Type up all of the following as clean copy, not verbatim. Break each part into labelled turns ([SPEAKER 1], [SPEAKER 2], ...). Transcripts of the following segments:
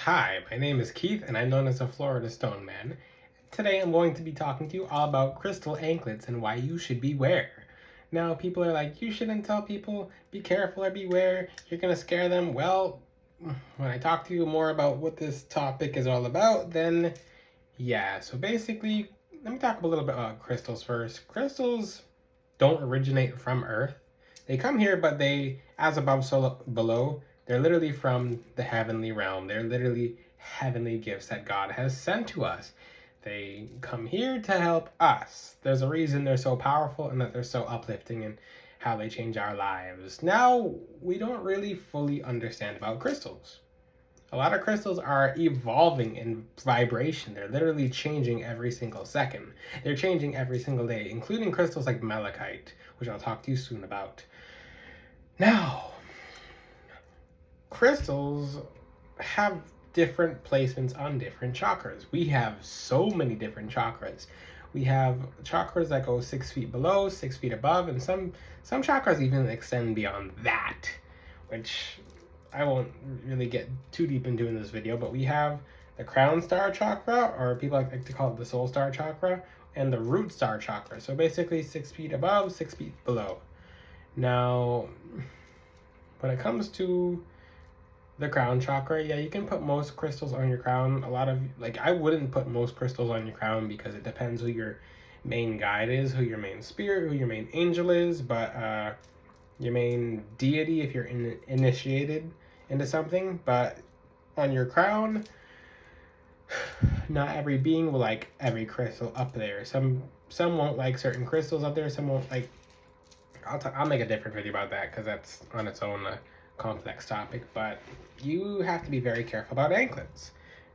[SPEAKER 1] Hi, my name is Keith and I'm known as the Florida Stone Man. Today I'm going to be talking to you all about crystal anklets and why you should beware. Now, people are like, you shouldn't tell people, be careful or beware, you're going to scare them. Well, when I talk to you more about what this topic is all about, then yeah. So basically, let me talk a little bit about crystals first. Crystals don't originate from Earth. They come here, but they, as above, so below, they're literally from the heavenly realm. They're literally heavenly gifts that God has sent to us. They come here to help us. There's a reason they're so powerful and that they're so uplifting and how they change our lives. Now, we don't really fully understand about crystals. A lot of crystals are evolving in vibration. They're literally changing every single second. They're changing every single day, including crystals like malachite, which I'll talk to you soon about. Now, crystals have different placements on different chakras. We have so many different chakras. We have chakras that go 6 feet below, 6 feet above, and some chakras even extend beyond that, which I won't really get too deep into in this video, but we have the crown star chakra, or people like to call it the soul star chakra, and the root star chakra. So basically 6 feet above, 6 feet below. Now, when it comes to the crown chakra, yeah, you can put most crystals on your crown. A lot of, like, I wouldn't put most crystals on your crown because it depends who your main guide is, who your main spirit, who your main angel is, but your main deity if you're initiated into something. But on your crown, not every being will like every crystal up there. Some won't like certain crystals up there. Some won't like. I'll make a different video about that because that's on its own complex topic. But you have to be very careful about anklets.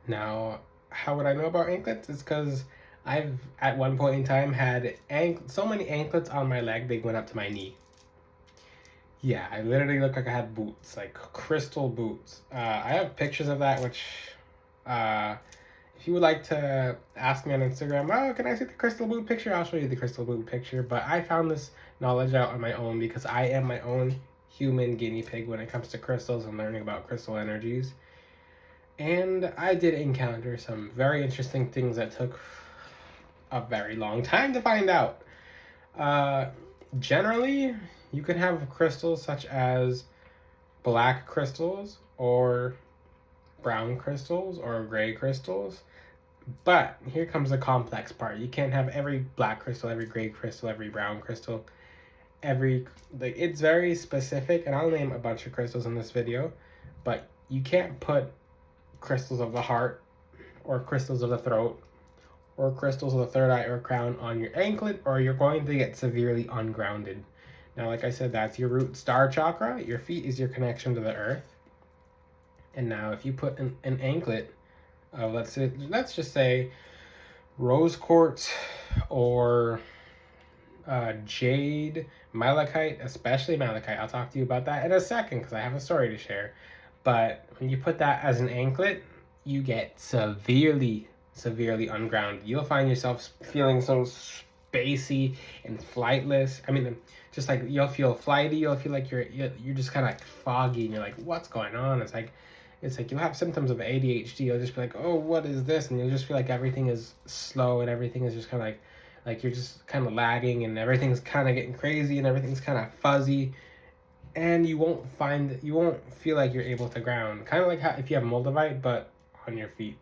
[SPEAKER 1] Now, how would I know about anklets? It's because I've at one point in time had so many anklets on my leg they went up to my knee. Yeah, I literally looked like I had boots, like crystal boots. I have pictures of that, which, if you would like to ask me on Instagram, oh, can I see the crystal boot picture? I'll show you the crystal boot picture. But I found this knowledge out on my own because I am my own human guinea pig when it comes to crystals and learning about crystal energies. And I did encounter some very interesting things that took a very long time to find out. Generally, you can have crystals such as black crystals or brown crystals or gray crystals. But here comes the complex part. You can't have every black crystal, every gray crystal, every brown crystal. It's very specific, and I'll name a bunch of crystals in this video, but you can't put crystals of the heart or crystals of the throat or crystals of the third eye or crown on your anklet, or you're going to get severely ungrounded. Now, like I said, that's your root star chakra. Your feet is your connection to the earth. And now if you put an anklet of, let's just say rose quartz or jade, malachite, especially malachite. I'll talk to you about that in a second because I have a story to share. But when you put that as an anklet, you get severely ungrounded. You'll find yourself feeling so spacey and flightless. I mean, just like you'll feel flighty. You'll feel like you're just kind of like foggy, and you're like, what's going on? It's like you'll have symptoms of ADHD. You'll just be like, oh, what is this? And you'll just feel like everything is slow and everything is just kind of like you're just kind of lagging and everything's kind of getting crazy and everything's kind of fuzzy. And you won't feel like you're able to ground. Kind of like how if you have moldavite, but on your feet.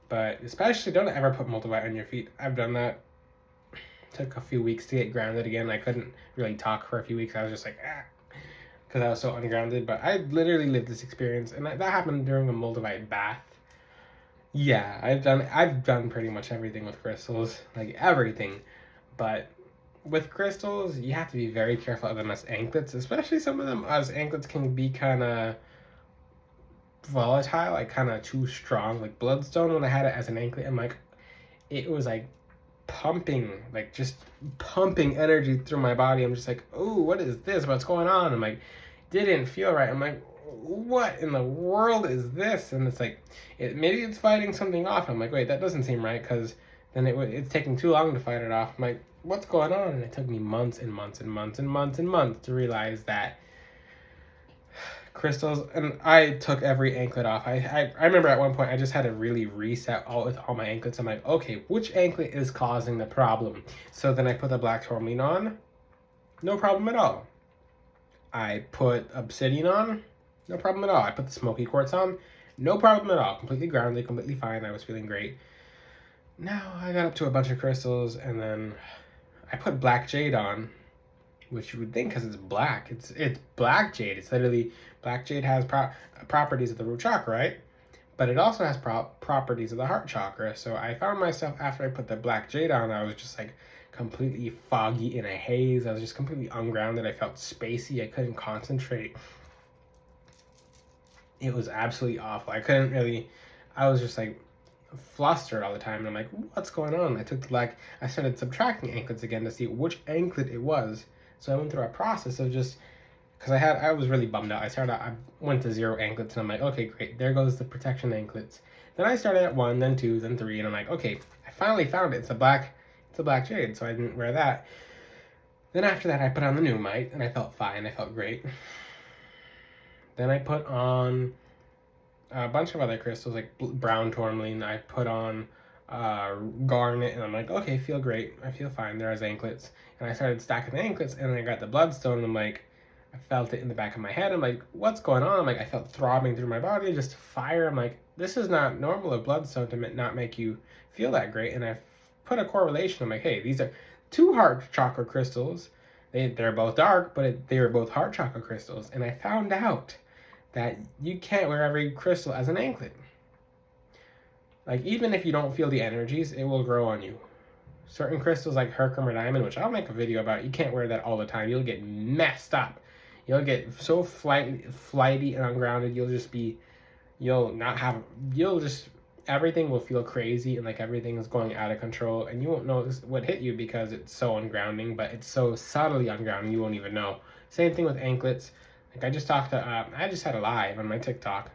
[SPEAKER 1] But especially don't ever put moldavite on your feet. I've done that. Took a few weeks to get grounded again. I couldn't really talk for a few weeks. I was just like, because I was so ungrounded. But I literally lived this experience, and that happened during a moldavite bath. Yeah, I've done pretty much everything with crystals, like everything. But with crystals, you have to be very careful of them as anklets, especially some of them as anklets can be kind of volatile, like kind of too strong. Like bloodstone, when I had it as an anklet, I'm like, it was like pumping, like just pumping energy through my body. I'm just like, oh, what is this? What's going on? I'm like, didn't feel right. I'm like, what in the world is this? And it's like, maybe it's fighting something off. I'm like, wait, that doesn't seem right, because then it's taking too long to fight it off. I'm like, what's going on? And it took me months and months and months and months and months to realize that crystals, and I took every anklet off. I remember at one point I just had to really reset with all my anklets. I'm like, okay, which anklet is causing the problem? So then I put the black tourmaline on, no problem at all. I put obsidian on, no problem at all. I put the smoky quartz on, no problem at all. Completely grounded, completely fine. I was feeling great. Now I got up to a bunch of crystals, and then I put black jade on, which you would think because it's black. It's black jade. It's literally black jade has properties of the root chakra, right? But it also has properties of the heart chakra. So I found myself after I put the black jade on, I was just like completely foggy in a haze. I was just completely ungrounded. I felt spacey. I couldn't concentrate. It was absolutely awful. I was just like flustered all the time. And I'm like, what's going on? I started subtracting anklets again to see which anklet it was. So I went through a process of just, because I was really bummed out. I went to 0 anklets, and I'm like, okay, great. There goes the protection anklets. Then I started at 1, then 2, then 3, and I'm like, okay, I finally found it. It's a black jade, so I didn't wear that. Then after that, I put on the pneumite, and I felt fine. I felt great. Then I put on a bunch of other crystals, like brown tourmaline. I put on garnet, and I'm like, okay, feel great. I feel fine. There's anklets. And I started stacking the anklets, and then I got the bloodstone, and I'm like, I felt it in the back of my head. I'm like, what's going on? I'm like, I felt throbbing through my body, just fire. I'm like, this is not normal of bloodstone to not make you feel that great. And I put a correlation. I'm like, hey, these are 2 heart chakra crystals. They're both dark, but they were both heart chakra crystals. And I found out that you can't wear every crystal as an anklet. Like, even if you don't feel the energies, it will grow on you. Certain crystals like herkimer diamond, which I'll make a video about, you can't wear that all the time. You'll get messed up. You'll get so flighty and ungrounded. Everything will feel crazy, and like everything is going out of control, and you won't know what hit you because it's so ungrounding, but it's so subtly ungrounding you won't even know. Same thing with anklets. Like I just had a live on my TikTok,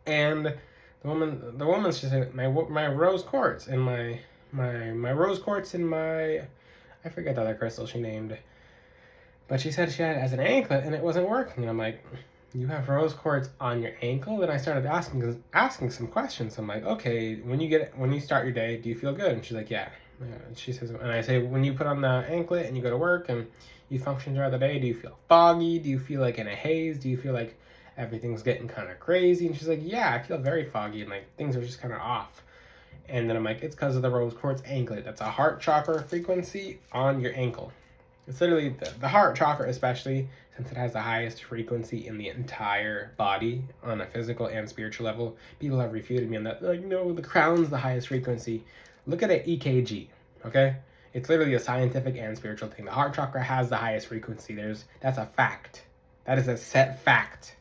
[SPEAKER 1] and the woman, she said my rose quartz and my rose quartz and I forget the other crystal she named, but she said she had it as an anklet and it wasn't working. And I'm like, you have rose quartz on your ankle? Then I started asking some questions. I'm like, okay, when you start your day, do you feel good? And she's like, yeah. And she says, and I say, when you put on the anklet and you go to work and you function throughout the day, do you feel foggy? Do you feel like in a haze? Do you feel like everything's getting kind of crazy? And she's like, yeah, I feel very foggy and like things are just kind of off. And then I'm like, it's because of the rose quartz anklet. That's a heart chakra frequency on your ankle. It's literally the heart chakra, especially since it has the highest frequency in the entire body on a physical and spiritual level. People have refuted me on that. They're like, no, the crown's the highest frequency. Look at an EKG, okay? It's literally a scientific and spiritual thing. The heart chakra has the highest frequency. That's a fact. That is a set fact.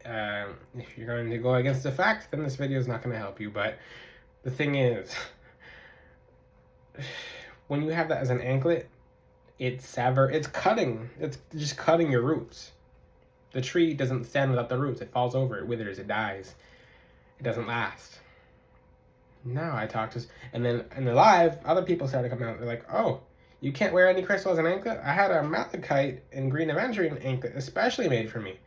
[SPEAKER 1] If you're going to go against the fact, then this video is not going to help you. But the thing is, when you have that as an anklet, it's cutting. It's just cutting your roots. The tree doesn't stand without the roots. It falls over, it withers, it dies. It doesn't last. Now I talked to, and then in the live, other people started coming out. They're like, oh, you can't wear any crystal as an anklet? I had a malachite and green aventurine anklet especially made for me.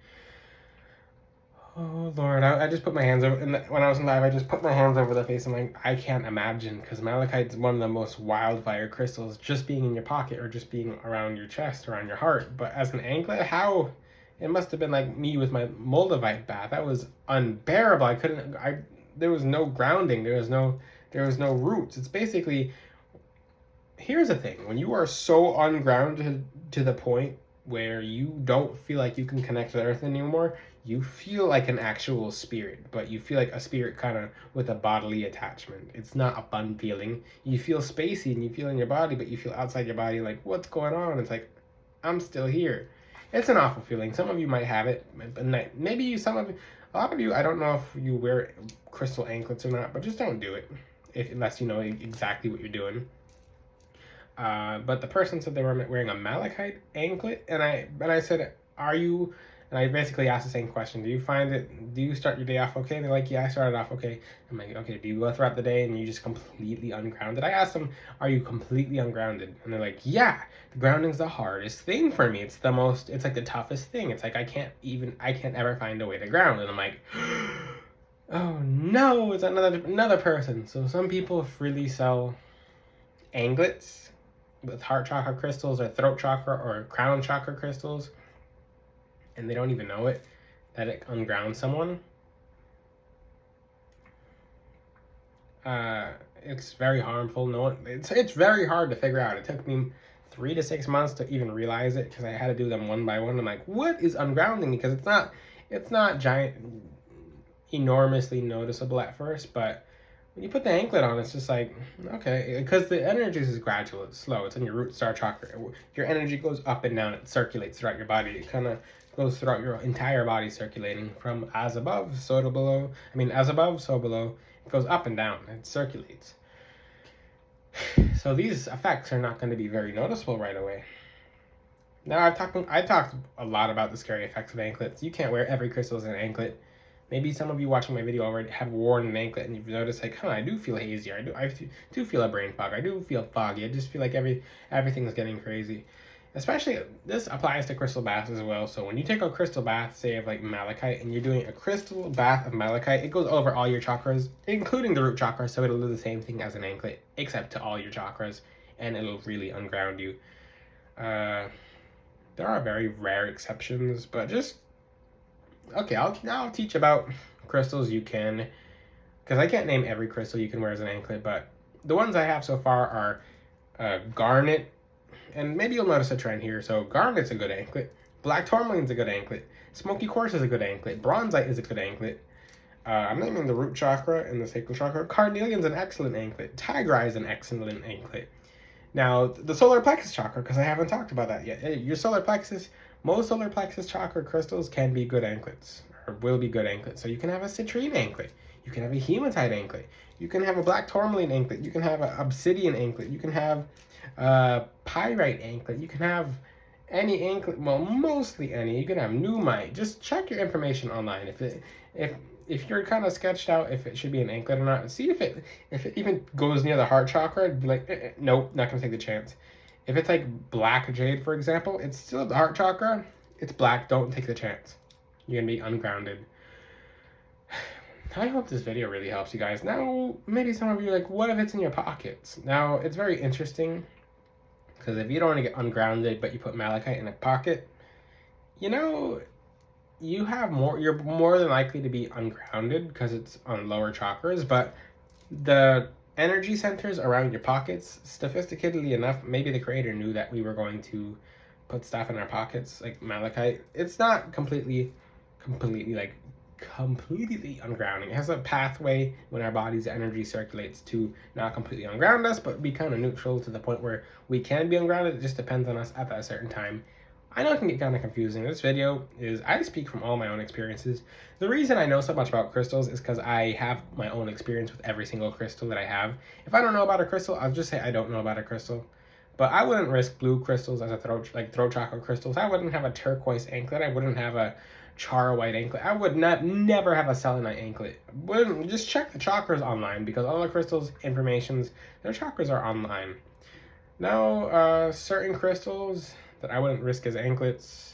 [SPEAKER 1] Oh Lord, I just put my hands over, when I was in live, I just put my hands over the face. I'm like, I can't imagine, because malachite's one of the most wildfire crystals, just being in your pocket or just being around your chest, around your heart. But as an anklet, how? It must have been like me with my moldavite bath. That was unbearable. There was no grounding. There was no roots. It's basically, here's the thing. When you are so ungrounded to the point where you don't feel like you can connect to the earth anymore, you feel like an actual spirit, but you feel like a spirit kind of with a bodily attachment. It's not a fun feeling. You feel spacey and you feel in your body, but you feel outside your body like, what's going on? It's like, I'm still here. It's an awful feeling. Some of you might have it, but maybe a lot of you, I don't know if you wear crystal anklets or not, but just don't do it unless you know exactly what you're doing. But the person said they were wearing a malachite anklet, and I said, are you And I basically asked the same question. Do you start your day off okay? They're like, yeah, I started off okay. I'm like, okay, do you go throughout the day and you just completely ungrounded? I asked them, are you completely ungrounded? And they're like, yeah, the grounding's the hardest thing for me. It's like the toughest thing. It's like, I can't ever find a way to ground. And I'm like, oh no, it's another person. So some people freely sell anklets with heart chakra crystals or throat chakra or crown chakra crystals, and they don't even know it, that it ungrounds someone. It's very harmful. It's very hard to figure out. It took me 3 to 6 months to even realize it because I had to do them one by one. I'm like, what is ungrounding? Because it's not giant, enormously noticeable at first, but when you put the anklet on, it's just like, okay, because the energy is gradual, it's slow, it's in your root star chakra. Your energy goes up and down, it circulates throughout your body. It kind of goes throughout your entire body, circulating from as above, so below. As above, so below. It goes up and down, it circulates. So these effects are not going to be very noticeable right away. Now, I talked a lot about the scary effects of anklets. You can't wear every crystal as an anklet. Maybe some of you watching my video already have worn an anklet and you've noticed like, I do feel hazy. I do feel a brain fog. I do feel foggy. I just feel like everything's getting crazy. Especially, this applies to crystal baths as well. So when you take a crystal bath, say of like malachite, and you're doing a crystal bath of malachite, it goes over all your chakras, including the root chakra, so it'll do the same thing as an anklet, except to all your chakras, and it'll really unground you. There are very rare exceptions, but just okay, I'll teach about crystals you can, because I can't name every crystal you can wear as an anklet, but the ones I have so far are garnet, and maybe you'll notice a trend here. So garnet's a good anklet, black tourmaline's a good anklet, smoky quartz is a good anklet, bronzite is a good anklet. I'm naming the root chakra and the sacral chakra. Carnelian's an excellent anklet. Tigri is an excellent anklet. Now, the solar plexus chakra, because I haven't talked about that yet. Your solar plexus, most solar plexus chakra crystals can be good anklets, or will be good anklets. So you can have a citrine anklet. You can have a hematite anklet. You can have a black tourmaline anklet. You can have an obsidian anklet. You can have a pyrite anklet. You can have any anklet, well, mostly any. You can have pneumite. Just check your information online. If you're kind of sketched out if it should be an anklet or not, see if it even goes near the heart chakra. Be like, nope, not gonna take the chance. If it's like black jade, for example, it's still the heart chakra. It's black. Don't take the chance. You're gonna be ungrounded. I hope this video really helps you guys. Now, maybe some of you are like, what if it's in your pockets? Now, it's very interesting because if you don't want to get ungrounded, but you put malachite in a pocket, you're more than likely to be ungrounded because it's on lower chakras, but the energy centers around your pockets, sophisticatedly enough, maybe the creator knew that we were going to put stuff in our pockets like malachite. It's not completely ungrounding. It has a pathway when our body's energy circulates to not completely unground us, but be kind of neutral to the point where we can be ungrounded. It just depends on us at that certain time. I know it can get kind of confusing. This video is, I speak from all my own experiences. The reason I know so much about crystals is because I have my own experience with every single crystal that I have. If I don't know about a crystal, I'll just say I don't know about a crystal. But I wouldn't risk blue crystals as a throat chakra crystals. I wouldn't have a turquoise anklet. I wouldn't have a char white anklet. I would never have a selenite anklet. Just check the chakras online because all the crystals informations, their chakras are online. Now, certain crystals that I wouldn't risk as anklets,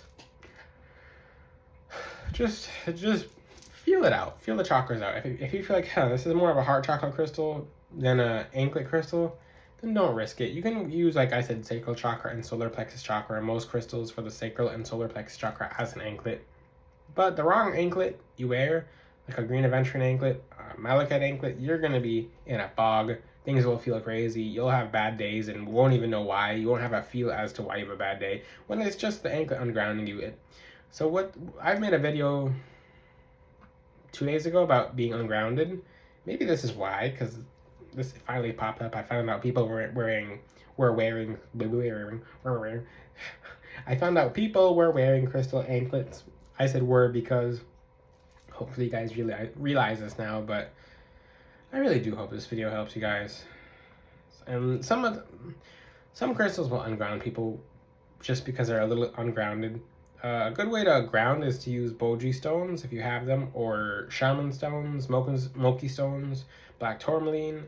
[SPEAKER 1] just feel it out. Feel the chakras out. If you feel like, this is more of a heart chakra crystal than an anklet crystal, then don't risk it. You can use, like I said, sacral chakra and solar plexus chakra, and most crystals for the sacral and solar plexus chakra as an anklet. But the wrong anklet you wear, like a green aventurine anklet, a malachite anklet, you're going to be in a fog. Things will feel crazy. You'll have bad days and won't even know why. You won't have a feel as to why you have a bad day when it's just the anklet ungrounding you. I've made a video 2 days ago about being ungrounded. Maybe this is why, because this finally popped up. I found out people were wearing. I found out people were wearing crystal anklets. I said were because hopefully you guys realize this now, but I really do hope this video helps you guys. And some crystals will unground people just because they're a little ungrounded. A good way to ground is to use boji stones if you have them, or shaman stones, moki stones, black tourmaline.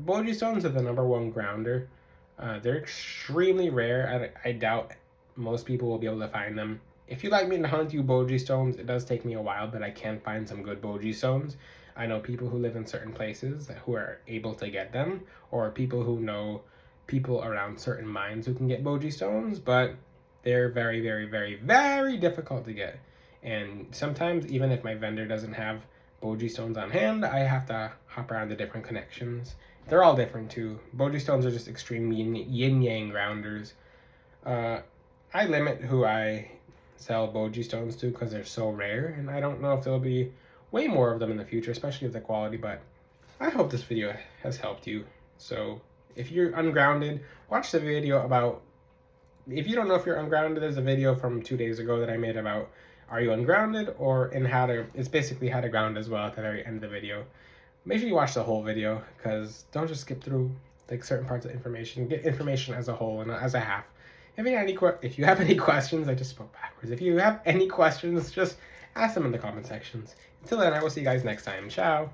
[SPEAKER 1] Boji stones are the #1 grounder. They're extremely rare. I doubt most people will be able to find them. If you'd like me to hunt you boji stones, it does take me a while, but I can find some good boji stones. I know people who live in certain places who are able to get them, or people who know people around certain mines who can get boji stones, but they're very, very, very, very difficult to get. And sometimes, even if my vendor doesn't have boji stones on hand, I have to hop around the different connections. They're all different too. Boji stones are just extreme yin-yang grounders. I limit who I sell boji stones to because they're so rare, and I don't know if there'll be way more of them in the future, especially with the quality, but I hope this video has helped you. So if you're ungrounded, watch the video about, if you don't know if you're ungrounded, there's a video from 2 days ago that I made about are you ungrounded, it's basically how to ground as well at the very end of the video. Make sure you watch the whole video, because don't just skip through like certain parts of information. Get information as a whole and as a half. If you have any questions, I just spoke backwards. If you have any questions, just ask them in the comment sections. Until then, I will see you guys next time. Ciao.